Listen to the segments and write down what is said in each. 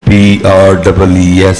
PREES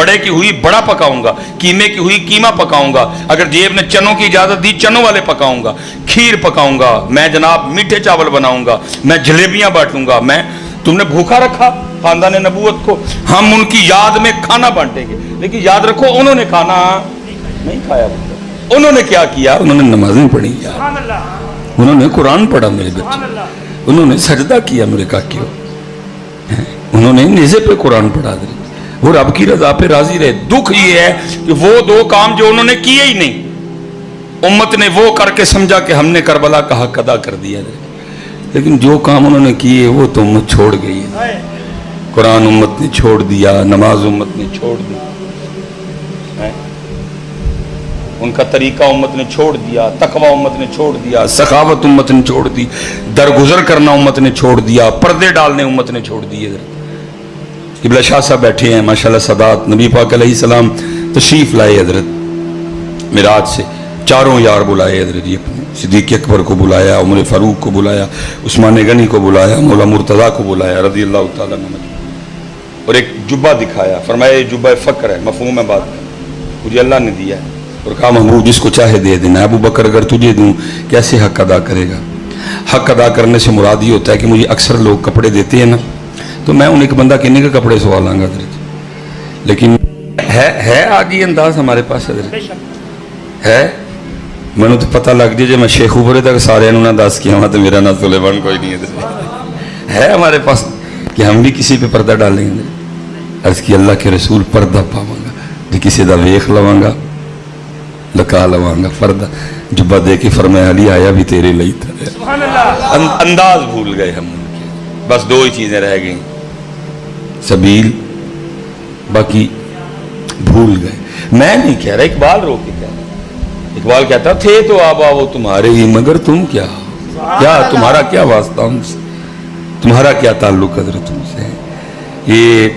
بڑے کی ہوئی بڑا پکاؤں گا، قیمے کی ہوئی قیمہ پکاؤں گا، اگر جیب نے چنوں کی اجازت دی چنوں والے پکاؤں گا، کھیر پکاؤں گا، میں جناب میٹھے چاول بناؤں گا، میں جلیبیاں بانٹوں گا، میں تم نے بھوکا رکھا خاندان نبوت کو، ہم ان کی یاد میں کھانا بانٹیں گے، لیکن یاد رکھو انہوں نے کھانا نہیں کھایا، انہوں نے کیا کیا؟ انہوں نے نمازیں پڑھی، انہوں نے قرآن پڑھا میرے بچے، انہوں نے سجدہ کیا میرے کاکیوں، انہوں نے نیزے پہ قرآن پڑھا دے اور رب کی رضا پہ راضی رہے۔ دکھ یہ ہے کہ وہ دو کام جو انہوں نے کیے ہی نہیں، امت نے وہ کر کے سمجھا کہ ہم نے کربلا کا حق ادا کر دیا، لیکن جو کام انہوں نے کیے وہ تو امت چھوڑ گئی ہے۔ قرآن امت نے چھوڑ دیا، نماز امت نے چھوڑ دی، ان کا طریقہ امت نے چھوڑ دیا، تقوی امت نے چھوڑ دیا، سخاوت امت نے چھوڑ دی، درگزر کرنا امت نے چھوڑ دیا، پردے ڈالنے امت نے چھوڑ دیے۔ قبلہ شاہ صاحب بیٹھے ہیں ماشاءاللہ سادات، نبی پاک علیہ السلام تشریف لائے حضرت معراج سے، چاروں یار بلائے حضرت جی، اپنے صدیق اکبر کو بلایا، عمر فاروق کو بلایا، عثمان غنی کو بلایا، مولا مرتضیٰ کو بلایا رضی اللہ تعالیٰ عنہ، اور ایک جبہ دکھایا، فرمایا یہ جبہ فقر ہے، مفہوم ہے بات، مجھے اللہ نے دیا ہے، اور کہا محبوب جس کو چاہے دے دینا، ابو بکر اگر تجھے دوں کیسے حق ادا کرے گا؟ حق ادا کرنے سے مراد یہ ہوتا ہے کہ مجھے اکثر لوگ کپڑے دیتے ہیں نا، تو میں ان ایک بندہ کہنے کا کپڑے سوالاں گا حضرت، لیکن ہے آج یہ انداز ہمارے پاس حضرت ہے؟ میں نے تو پتہ لگ جائے میں شیخ اوپرے تک سارے انہوں نے دس کیا تو میرا نہ سلیمان کوئی نہیں ہے ہمارے پاس کہ ہم بھی کسی پہ پردہ ڈالیں گے۔ عرض کی اللہ کے رسول پردہ پاواں گا جی کسی دا ویخ لواں گا لکا لواں گا پردہ جبہ دے کے فرمایا علی آیا بھی تیرے لئی تھا۔ انداز بھول گئے ہم، بس دو ہی چیزیں رہ گئیں، سبیل، باقی بھول گئے۔ میں نہیں کہہ رہا، اقبال رو کے کہہ رہا، اقبال کہتا تھے تو آبا وہ تمہارے ہی مگر تم کیا تمہارا کیا واسطہ ان سے، تمہارا کیا تعلق حضرت تم سے؟ یہ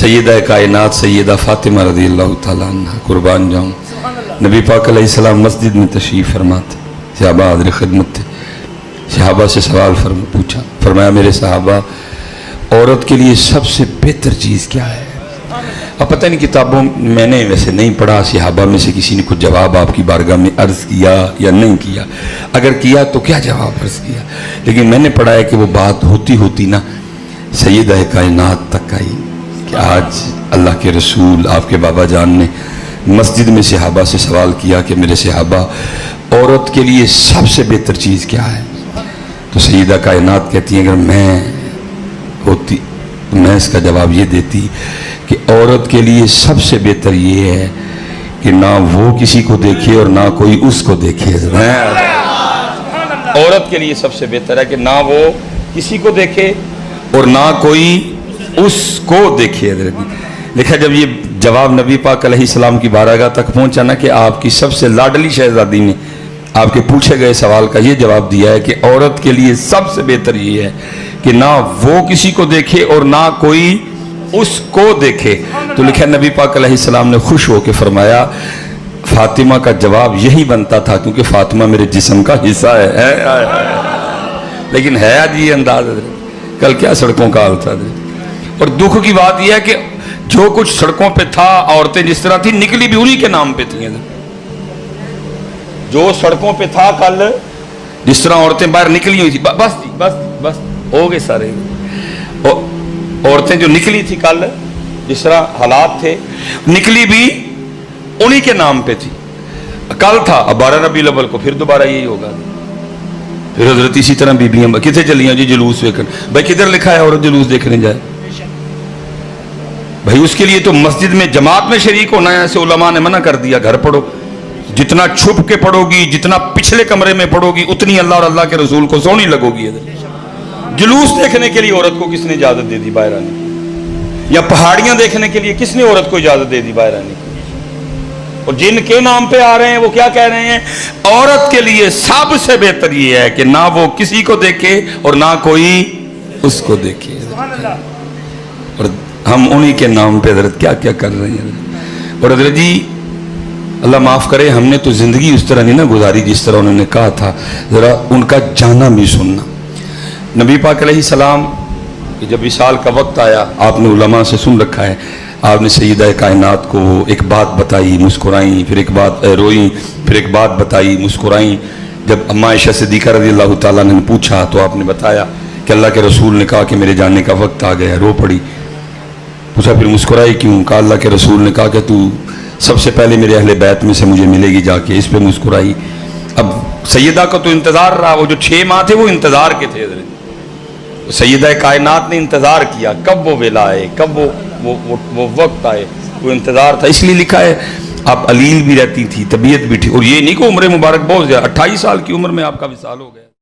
سیدہ کائنات سیدہ فاطمہ رضی اللہ تعالیٰ عنہ قربان جاؤں، نبی پاک علیہ السلام مسجد میں تشریف فرماتے، صحابہ حاضر خدمت تھے، صحابہ سے سوال پوچھا، فرمایا میرے صحابہ عورت کے لیے سب سے بہتر چیز کیا ہے؟ اب پتہ نہیں کتابوں میں نے ویسے نہیں پڑھا صحابہ میں سے کسی نے کچھ جواب آپ کی بارگاہ میں عرض کیا یا نہیں کیا، اگر کیا تو کیا جواب عرض کیا، لیکن میں نے پڑھا ہے کہ وہ بات ہوتی نا سیدہ کائنات تک آئی کہ آج اللہ کے رسول آپ کے بابا جان نے مسجد میں صحابہ سے سوال کیا کہ میرے صحابہ عورت کے لیے سب سے بہتر چیز کیا ہے؟ تو سیدہ کائنات کہتی ہیں اگر میں ہوتی تو میں اس کا جواب یہ دیتی کہ عورت کے لیے سب سے بہتر یہ ہے کہ نہ وہ کسی کو دیکھے اور نہ کوئی اس کو دیکھے۔ عورت کے لیے سب سے بہتر ہے کہ نہ وہ کسی کو دیکھے اور نہ کوئی اس کو دیکھے۔ لکھا جب یہ جواب نبی پاک علیہ السلام کی بارگاہ تک پہنچا نا کہ آپ کی سب سے لاڈلی شہزادی نے آپ کے پوچھے گئے سوال کا یہ جواب دیا ہے کہ عورت کے لیے سب سے بہتر یہ ہے کہ نہ وہ کسی کو دیکھے اور نہ کوئی اس کو دیکھے۔ تو لکھا نبی پاک علیہ السلام نے خوش ہو کے فرمایا فاطمہ کا جواب یہی بنتا تھا کیونکہ فاطمہ میرے جسم کا حصہ ہے۔ لیکن ہے آج یہ انداز، کل کیا سڑکوں کا حال تھا۔ اور دکھ کی بات یہ ہے کہ جو کچھ سڑکوں پہ تھا عورتیں جس طرح تھی نکلی بھی انہی کے نام پہ تھیں۔ جو سڑکوں پہ تھا کل جس طرح عورتیں باہر نکلی ہوئی تھی، بس جی بس ہو گئے سارے، عورتیں جو نکلی تھی کل جس طرح حالات تھے نکلی بھی انہی کے نام پہ تھی۔ کل تھا، اب 12 ربیع الاول کو پھر دوبارہ یہی ہوگا، پھر حضرت اسی طرح بیبیاں کتنے چلیاں جی جلوس دیکھنے۔ بھائی کدھر لکھا ہے عورت جلوس دیکھنے جائے؟ بھائی اس کے لیے تو مسجد میں جماعت میں شریک ہونا ہے، ایسے علماء نے منع کر دیا، گھر پڑھو، جتنا چھپ کے پڑھو گی جتنا پچھلے کمرے میں پڑھو گی اتنی اللہ اور اللہ کے رسول کو سونی لگو گی۔ جلوس دیکھنے کے لیے عورت کو کس نے اجازت دے دی باہر آنے کی؟ یا پہاڑیاں دیکھنے کے لیے کس نے عورت کو اجازت دے دی باہر آنے کی؟ اور جن کے نام پہ آ رہے ہیں وہ کیا کہہ رہے ہیں؟ عورت کے لیے سب سے بہتر یہ ہے کہ نہ وہ کسی کو دیکھے اور نہ کوئی اس کو دیکھے۔ اور ہم انہی کے نام پہ حضرت کیا کیا کر رہے ہیں۔ اور حضرت جی اللہ معاف کرے، ہم نے تو زندگی اس طرح نہیں نہ گزاری جس طرح انہوں نے کہا تھا، ذرا ان کا جانا بھی سننا۔ نبی پاک علیہ السلام کہ جب وصال کا وقت آیا آپ نے علماء سے سن رکھا ہے آپ نے سیدہ کائنات کو ایک بات بتائی، مسکرائیں، پھر ایک بات روئیں، پھر ایک بات بتائی، مسکرائیں۔ جب اماں عائشہ صدیقہ رضی اللہ تعالیٰ نے پوچھا تو آپ نے بتایا کہ اللہ کے رسول نے کہا کہ میرے جانے کا وقت آ گیا، رو پڑی۔ پوچھا پھر مسکرائی کیوں؟ کہا اللہ کے رسول نے کہا کہ تو سب سے پہلے میرے اہل بیت میں سے مجھے ملے گی جا کے، اس پہ مسکرائی۔ اب سیدہ کا تو انتظار رہا، وہ جو 6 ماہ تھے وہ انتظار کے تھے حضرت۔ سیدہ کائنات نے انتظار کیا کب وہ ویلا آئے، کب وہ وقت آئے، وہ انتظار تھا۔ اس لیے لکھا ہے آپ علیل بھی رہتی تھی، طبیعت بھی تھی، اور یہ نہیں کہ عمر مبارک بہت زیادہ، 28 سال کی عمر میں آپ کا وصال ہو گیا۔